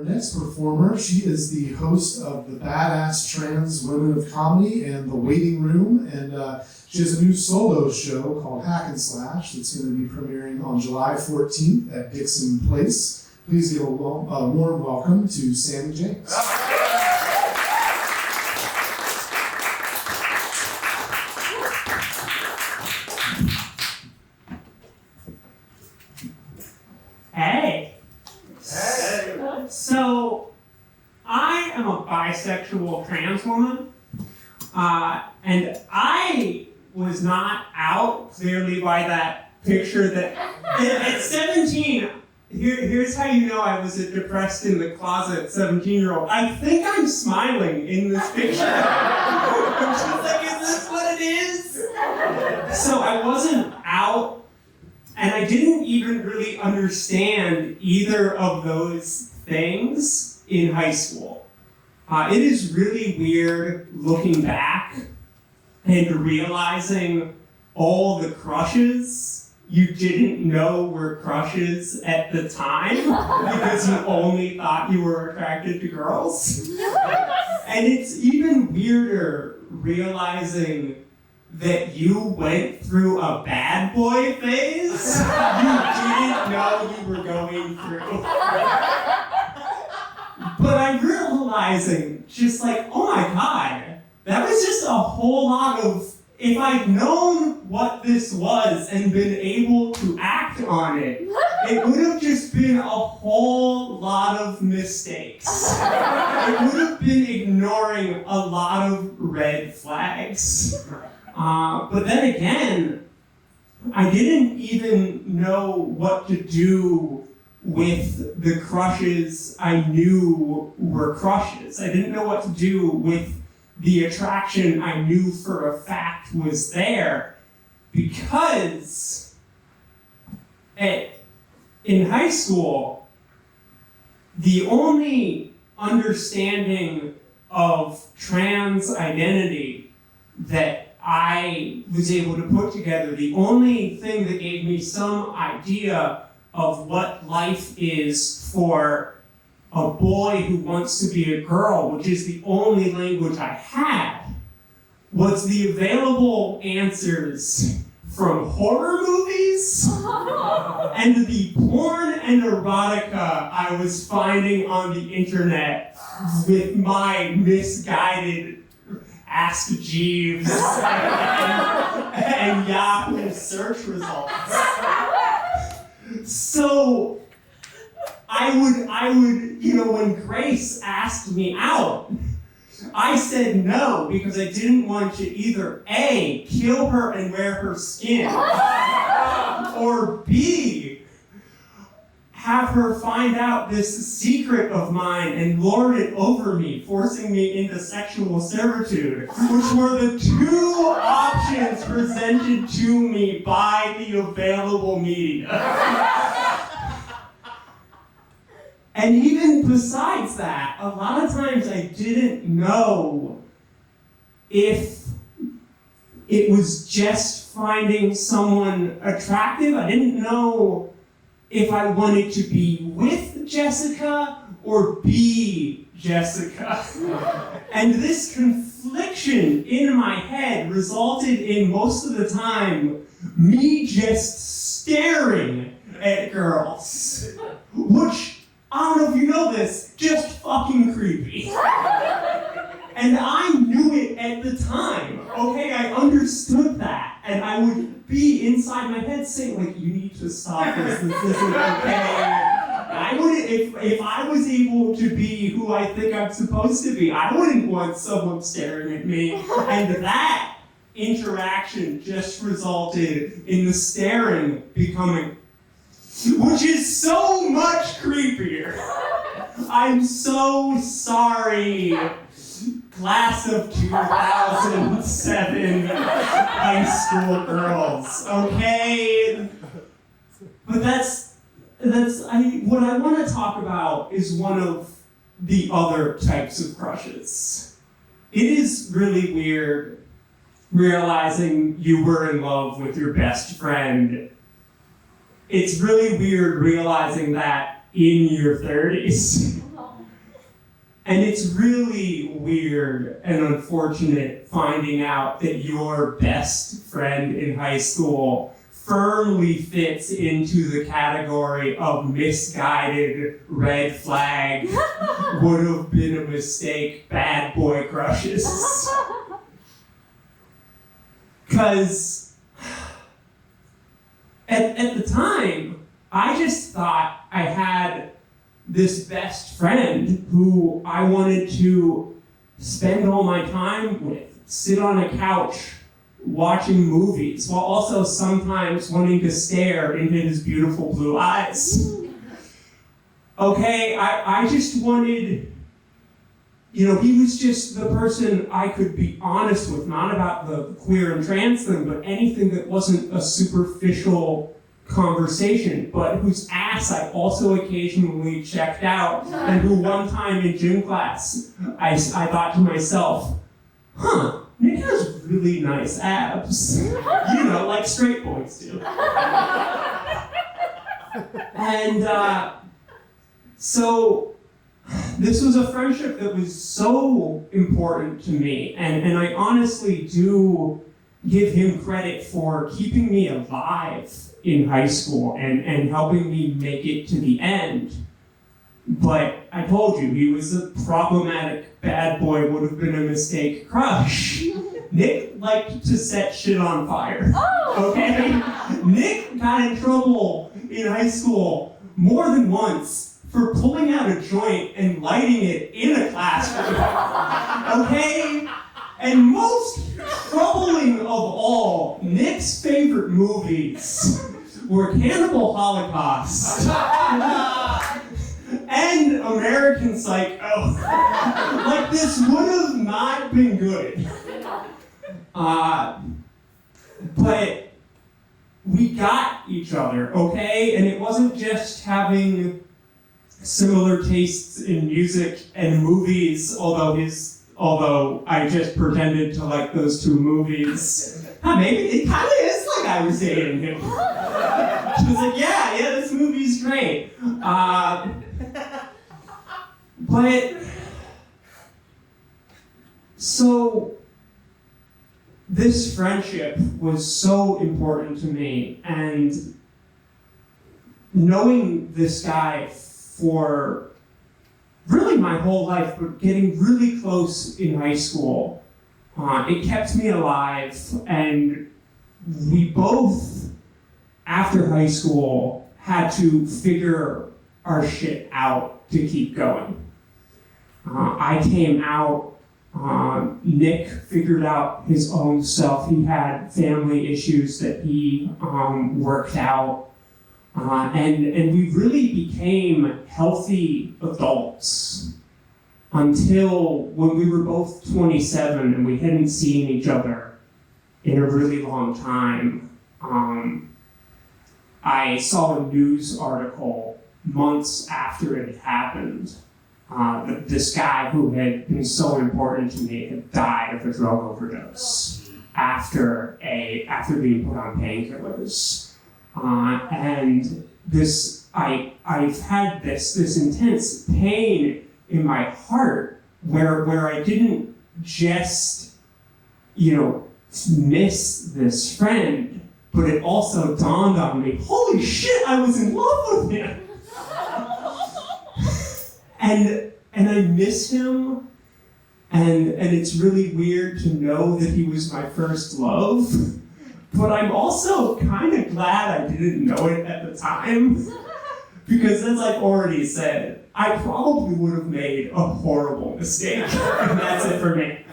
Our next performer, she is the host of the Badass Trans Women of Comedy and The Waiting Room, and she has a new solo show called Hack and Slash that's going to be premiering on July 14th at Dixon Place. Please give a warm welcome to Sammie James. Hey. So, I am a bisexual trans woman, and I was not out clearly by that picture that at 17, here's how you know I was a depressed in the closet 17-year-old. I think I'm smiling in this picture. I'm just like, is this what it is? So I wasn't out. And I didn't even really understand either of those things in high school. It is really weird looking back and realizing all the crushes you didn't know were crushes at the time because you only thought you were attracted to girls. And it's even weirder realizing that you went through a bad boy phase you didn't know you were going through. But I'm realizing, just like, oh my god, that was just a whole lot of, if I'd known what this was and been able to act on it, it would have just been a whole lot of mistakes. It would have been ignoring a lot of red flags. But then again, I didn't even know what to do with the crushes I knew were crushes. I didn't know what to do with the attraction I knew for a fact was there, because in high school, the only understanding of trans identity that I was able to put together, the only thing that gave me some idea of what life is for a boy who wants to be a girl, which is the only language I had, was the available answers from horror movies and the porn and erotica I was finding on the internet with my misguided Ask Jeeves and Yahoo search results. So I would, when Grace asked me out, I said no because I didn't want to either A, kill her and wear her skin, or B, have her find out this secret of mine and lord it over me, forcing me into sexual servitude, which were the two options presented to me by the available media. And even besides that, a lot of times I didn't know if it was just finding someone attractive. I didn't know if I wanted to be with Jessica or be Jessica. And this confliction in my head resulted in, most of the time, me just staring at girls. Which, I don't know if you know this, just fucking creepy. And I knew it at the time, okay? I understood that. And I would be inside my head saying, like, you need to stop this isn't okay. I wouldn't, if I was able to be who I think I'm supposed to be, I wouldn't want someone staring at me. And that interaction just resulted in the staring becoming, which is so much creepier. I'm so sorry, class of 2007 high school girls, okay? But what I want to talk about is one of the other types of crushes. It is really weird realizing you were in love with your best friend. It's really weird realizing that in your 30s. And it's really weird and unfortunate finding out that your best friend in high school firmly fits into the category of misguided, red flag, would have been a mistake, bad boy crushes. Because at the time, I just thought I had this best friend who I wanted to spend all my time with, sit on a couch watching movies, while also sometimes wanting to stare into his beautiful blue eyes. Okay, I just wanted, he was just the person I could be honest with, not about the queer and trans thing, but anything that wasn't a superficial conversation, but whose ass I also occasionally checked out, and who one time in gym class, I thought to myself, Nick has really nice abs. Like straight boys do. And so this was a friendship that was so important to me, and I honestly do give him credit for keeping me alive in high school and helping me make it to the end. But I told you, he was a problematic bad boy, would have been a mistake crush. Nick liked to set shit on fire. Okay? Nick got in trouble in high school more than once for pulling out a joint and lighting it in a classroom. Okay? And most troubling of all, Nick's favorite movies were Cannibal Holocaust and American Psycho. Like, this would have not been good. But we got each other, okay? And it wasn't just having similar tastes in music and movies, although I just pretended to like those two movies. Maybe it kind of is like I was dating him. She was like, yeah, this movie's great. But, so, this friendship was so important to me, and knowing this guy for really my whole life, but getting really close in high school, it kept me alive, and we both, after high school, had to figure our shit out to keep going. I came out, Nick figured out his own self. He had family issues that he worked out. And we really became healthy adults until when we were both 27 and we hadn't seen each other in a really long time. I saw a news article months after it had happened. This guy who had been so important to me had died of a drug overdose after being put on painkillers. And I've had this intense pain in my heart where I didn't just, miss this friend, but it also dawned on me, holy shit, I was in love with him. And I miss him, and it's really weird to know that he was my first love, but I'm also kind of glad I didn't know it at the time, because as I've already said, I probably would have made a horrible mistake, and that's it for me.